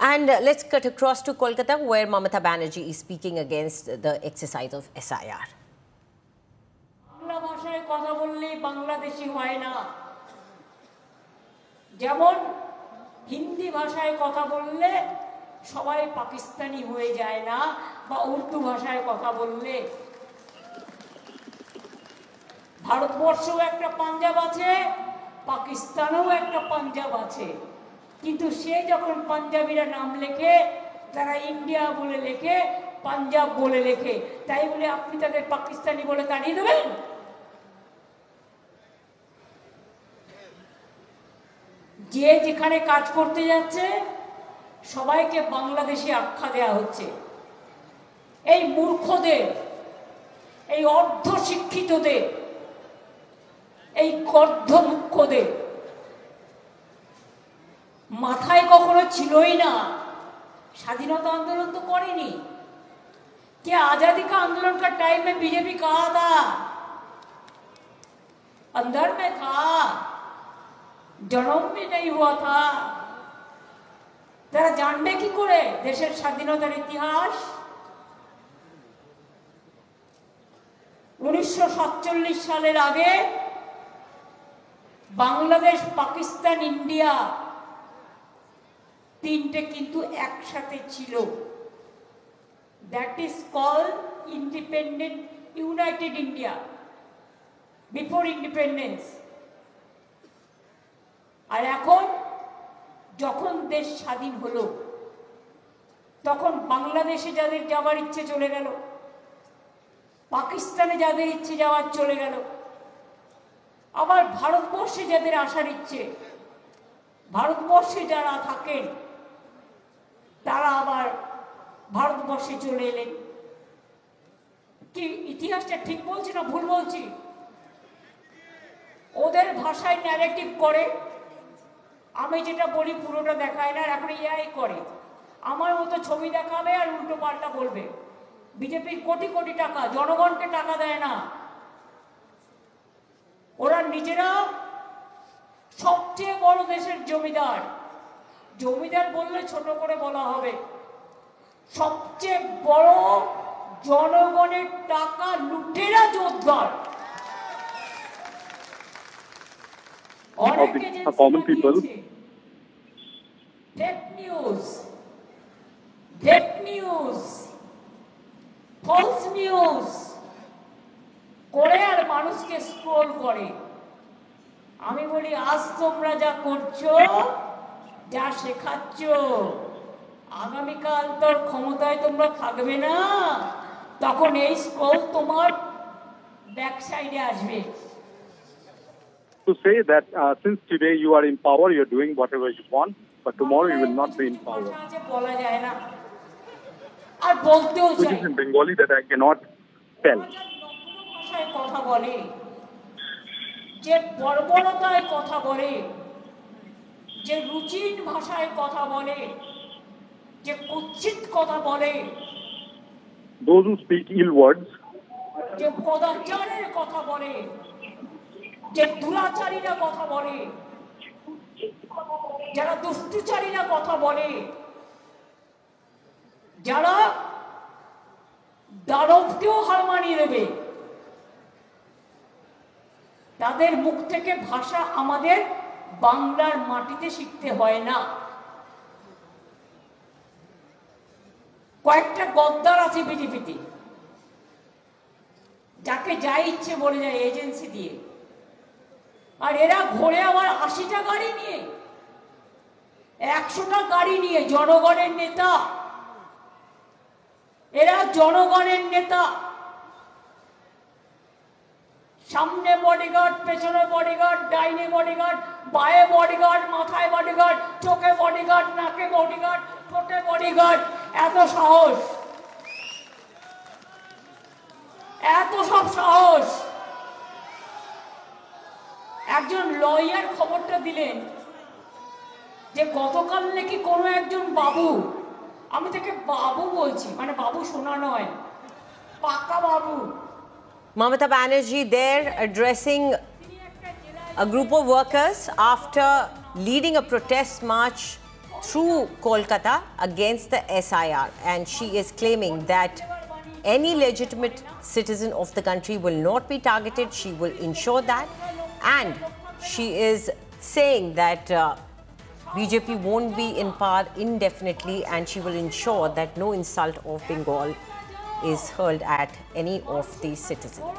And let's cut across to Kolkata, where Mamata Banerjee is speaking against the exercise of SIR. Bangla ভাষায় কথা বললে বাংলাদেশি হয় না, যেমন হিন্দি ভাষায় কথা বললে সবাই পাকিস্তানি হয়ে যায় না, বা উর্দু ভাষায় কথা বললে। ভারতবর্ষেও একটা পাঞ্জাব আছে, পাকিস্তানেও একটা পাঞ্জাব আছে, কিন্তু সে যখন পাঞ্জাবিরা নাম লেখে তারা ইন্ডিয়া বলে লেখে, পাঞ্জাব বলে লেখে, তাই বলে আপনি তাদের পাকিস্তানি বলে তাড়িয়ে দেবেন? যে যেখানে কাজ করতে যাচ্ছে সবাইকে বাংলাদেশি আখ্যা দেওয়া হচ্ছে। এই মূর্খদের, এই অর্ধ শিক্ষিতদের, এই কর্ধমূর্খদের মাথায় কখনো ছিলই না স্বাধীনতা আন্দোলন তো করেনি। क्या आजादी का आंदोलन का टाइम में बीजेपी कहा था? अंदर में था, जन्म भी नहीं हुआ था। তারা জানবে কি করে দেশের স্বাধীনতার ইতিহাস? 1947 সালের আগে বাংলাদেশ, পাকিস্তান, ইন্ডিয়া তিনটে কিন্তু একসাথে ছিল। That is called independent united India before independence. আর এখন যখন দেশ স্বাধীন হলো তখন বাংলাদেশে যাদের যাওয়ার ইচ্ছে চলে গেল, পাকিস্তানে যাদের ইচ্ছে যাওয়ার চলে গেল, আবার ভারতবর্ষে যাদের আসার ইচ্ছে, ভারতবর্ষে যারা থাকেন তারা আবার ভারতবর্ষে চলে এলেন। কি ইতিহাসটা ঠিক বলছি না ভুল বলছি? ওদের ভাষায় ন্যারেটিভ করে, আমি যেটা বলি পুরোটা দেখায় না, এখন এআই করে। আমার মতো ছবি দেখাবে আর উল্টো পাল্টা বলবে। বিজেপির কোটি কোটি টাকা, জনগণকে টাকা দেয় না, ওরা নিজেরা সবচেয়ে বড় দেশের জমিদার। জমিদার বললে ছোট করে বলা হবে, সবচেয়ে বড় জনগণের টাকা লুটেরা যোদ্ধার। common people. Fake news, false news করে আর মানুষকে স্ক্রোল করে। আমি বলি আজ তোমরা যা করছো, যা শেখাচ্ছ, আগামীকাল তোর ক্ষমতায় তোমরা থাকবে না, তখন এই স্ক্রোল তোমার ব্যাক সাইডে আসবে। To say that since today you are in power, you are doing whatever you want, but tomorrow you will not be in power. বলা যায় না, আর বলতেও চাই। Which is in Bengali that I cannot tell. ভাষায় কথা বলে, যে বর্বরতায় কথা বলে, যে রুচির ভাষায় কথা বলে, যে কুৎসিত কথা বলে, those who speak ill words, যে কদাচারের কথা বলে, যে দুরাচারীরা কথা বলে, যারা দুষ্টুচারীরা কথা বলে, যারা দানবকেও হার মানিয়ে দেবে, তাদের মুখ থেকে ভাষা আমাদের বাংলার মাটিতে শিখতে হয় না। কয়েকটা গদ্দার আছে বিজেপিতে, যাকে যা ইচ্ছে বলে যায় এজেন্সি দিয়ে, আর এরা ঘোরে আবার 80টা গাড়ি নিয়ে, 100টা গাড়ি নিয়ে। জনগণের নেতা এরা, জনগণের নেতা। সামনে বডিগার্ড, পেছনে বডিগার্ড, ডাইনে বডিগার্ড, বায়ে বডিগার্ড, মাথায় বডিগার্ড, চোখে বডিগার্ড, নাকে বডিগার্ড, ঠোঁটে বডিগার্ড। এত সাহস, এত সব সাহস। একজন লয়ার খবরটা দিলেন যে গতকাল নাকি কোনো একজন বাবু, আমি তাকে বাবু বলছি, মানে বাবু শোনা নয়, পাকা বাবু। Mamata Banerjee there addressing a group of workers after leading a protest march through Kolkata against the SIR, and she is claiming that any legitimate citizen of the country will not be targeted. She will ensure that, and she is saying that BJP won't be in power indefinitely, and she will ensure that no insult of Bengal is hurled at any of the citizens.